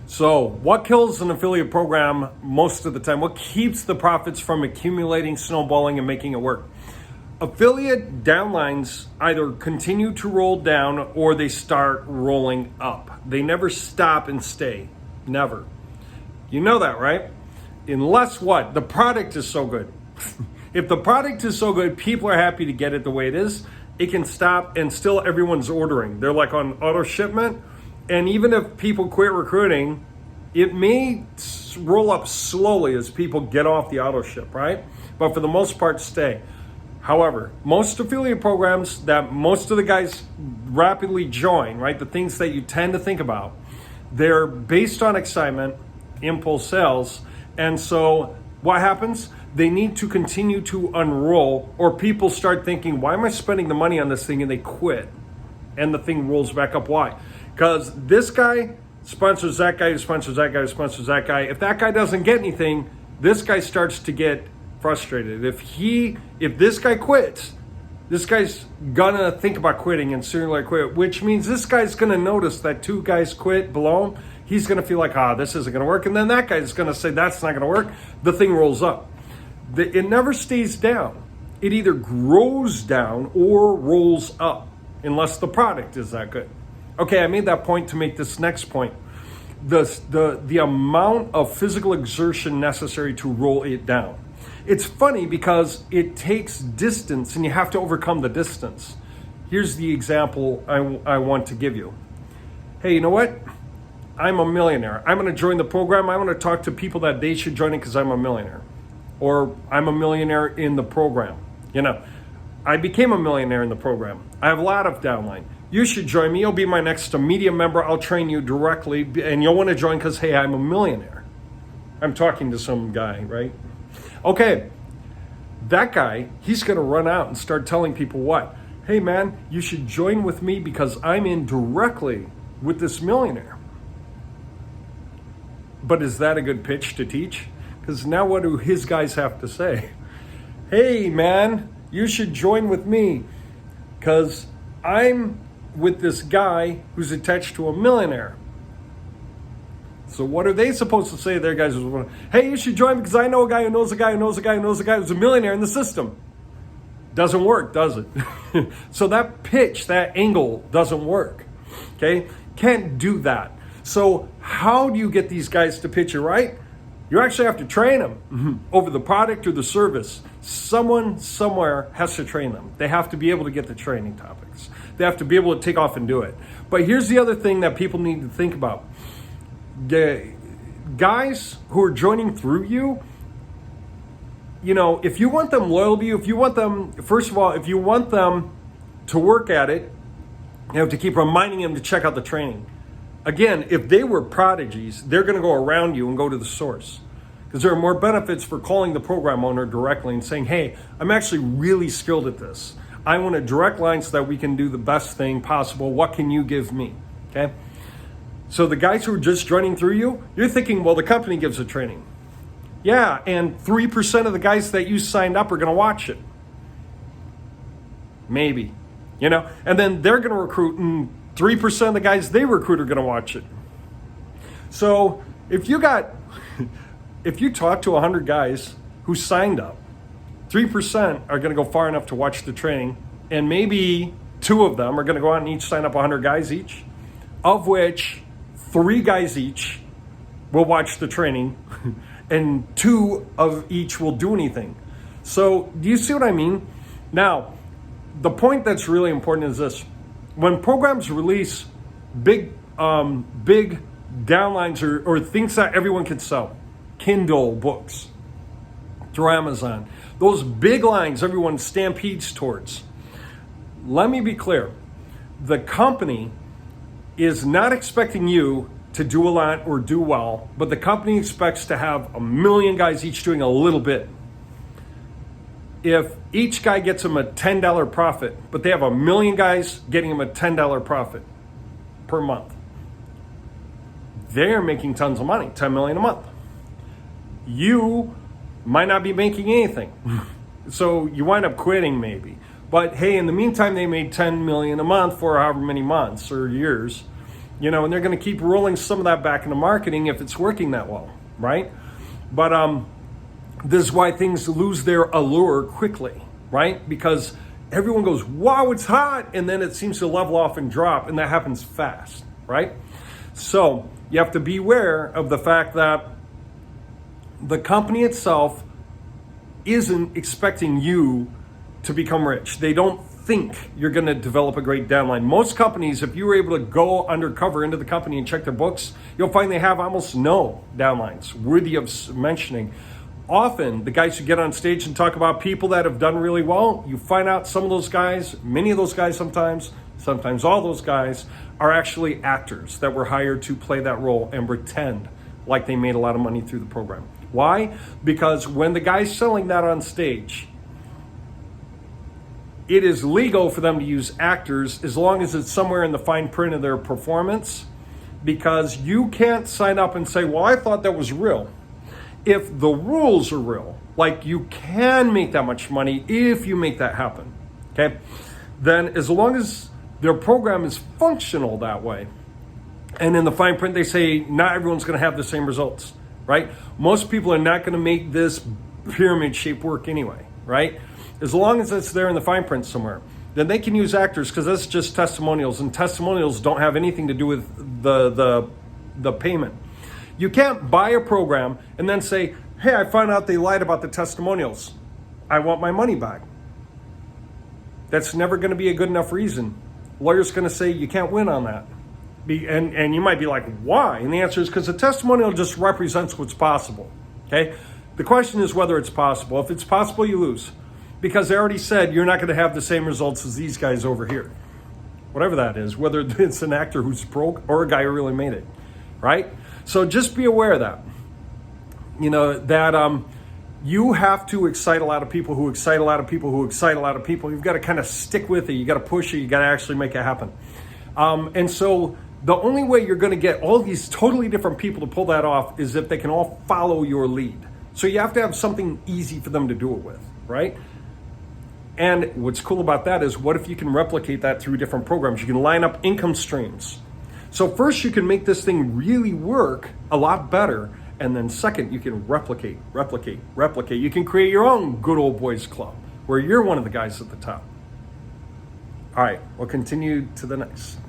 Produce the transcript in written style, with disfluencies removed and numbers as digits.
So what kills an affiliate program most of the time? What keeps the profits from accumulating, snowballing, and making it work? Affiliate downlines either continue to roll down or they start rolling up. They never stop and stay. Never. You know that, right? Unless what? The product is so good. If the product is so good, people are happy to get it the way it is. It can stop and still everyone's ordering. They're like on auto shipment. And even if people quit recruiting, it may roll up slowly as people get off the auto ship, right? But for the most part, stay. However, most affiliate programs that most of the guys rapidly join, right? The things that you tend to think about, they're based on excitement, impulse sales. And so what happens? They need to continue to unroll, or people start thinking, why am I spending the money on this thing? And they quit. And the thing rolls back up. Why? Because this guy sponsors that guy, who sponsors that guy, who sponsors that guy. If that guy doesn't get anything, this guy starts to get frustrated. If this guy quits, this guy's gonna think about quitting and sooner or quit, which means this guy's gonna notice that two guys quit below him. He's gonna feel like, this isn't gonna work. And then that guy's gonna say, that's not gonna work. The thing rolls up. It never stays down. It either grows down or rolls up, unless the product is that good. Okay, I made that point to make this next point. The amount of physical exertion necessary to roll it down. It's funny because it takes distance and you have to overcome the distance. Here's the example I want to give you. Hey, you know what? I'm a millionaire. I'm going to join the program. I want to talk to people that they should join it because I'm a millionaire. Or I'm a millionaire in the program. I became a millionaire in the program. I have a lot of downline. You should join me. You'll be my next medium member. I'll train you directly. And you'll want to join because, hey, I'm a millionaire. I'm talking to some guy, right? Okay, that guy, he's going to run out and start telling people what? Hey, man, you should join with me because I'm in directly with this millionaire. But is that a good pitch to teach? Because now what do his guys have to say? Hey, man, you should join with me because I'm with this guy who's attached to a millionaire. So what are they supposed to say to their guys? Hey, you should join because I know a guy who knows a guy who knows a guy who knows a guy who's a millionaire in the system. Doesn't work, does it? So that pitch, that angle doesn't work. Okay? Can't do that. So how do you get these guys to pitch it right? You actually have to train them over the product or the service. Someone somewhere has to train them. They have to be able to get the training topics. They have to be able to take off and do it. But here's the other thing that people need to think about. The guys who are joining through you, if you want them loyal to you, if you want them, first of all, if you want them to work at it, you have to keep reminding them to check out the training. Again, if they were prodigies, they're going to go around you and go to the source. Because there are more benefits for calling the program owner directly and saying, hey, I'm actually really skilled at this. I want a direct line so that we can do the best thing possible. What can you give me? Okay? So the guys who are just joining through you, you're thinking, well, the company gives a training. Yeah, and 3% of the guys that you signed up are going to watch it. Maybe. And then they're going to recruit, and 3% of the guys they recruit are going to watch it. So if you talk to 100 guys who signed up, 3% are going to go far enough to watch the training, and maybe 2 of them are going to go out and each sign up 100 guys each, of which 3 guys each will watch the training, and 2 of each will do anything. So do you see what I mean? Now, the point that's really important is this. When programs release big downlines or things that everyone can sell, Kindle books, through Amazon, those big lines everyone stampedes towards. Let me be clear. The company is not expecting you to do a lot or do well, but the company expects to have 1 million guys each doing a little bit. If each guy gets them a $10 profit, but they have 1 million guys getting them a $10 profit per month, they're making tons of money, 10 million a month. You might not be making anything. So you wind up quitting maybe. But hey, in the meantime, they made 10 million a month for however many months or years. and they're going to keep rolling some of that back into marketing if it's working that well, right? But this is why things lose their allure quickly, right? Because everyone goes, wow, it's hot, and then it seems to level off and drop, and that happens fast, right? So you have to beware of the fact that the company itself isn't expecting you to become rich. They don't think you're going to develop a great downline. Most companies, if you were able to go undercover into the company and check their books, you'll find they have almost no downlines worthy of mentioning. Often, the guys who get on stage and talk about people that have done really well, you find out some of those guys, many of those guys sometimes all those guys, are actually actors that were hired to play that role and pretend like they made a lot of money through the program. Why? Because when the guy's selling that on stage, it is legal for them to use actors as long as it's somewhere in the fine print of their performance, because you can't sign up and say, well, I thought that was real. If the rules are real, like you can make that much money if you make that happen, okay, then as long as their program is functional that way, and in the fine print they say not everyone's going to have the same results, right? Most people are not going to make this pyramid shape work anyway, right? As long as it's there in the fine print somewhere, then they can use actors, because that's just testimonials, and testimonials don't have anything to do with the payment. You can't buy a program and then say, hey, I found out they lied about the testimonials. I want my money back. That's never going to be a good enough reason. Lawyer's going to say you can't win on that. And you might be like, why? And the answer is because the testimonial just represents what's possible. Okay? The question is whether it's possible. If it's possible, you lose. Because they already said you're not going to have the same results as these guys over here. Whatever that is, whether it's an actor who's broke or a guy who really made it. Right? So just be aware of that. That you have to excite a lot of people who excite a lot of people who excite a lot of people. You've got to kind of stick with it. You got to push it. You got to actually make it happen. And so the only way you're going to get all these totally different people to pull that off is if they can all follow your lead. So you have to have something easy for them to do it with, right? And what's cool about that is, what if you can replicate that through different programs? You can line up income streams. So first, you can make this thing really work a lot better. And then second, you can replicate. You can create your own good old boys club where you're one of the guys at the top. All right, we'll continue to the next.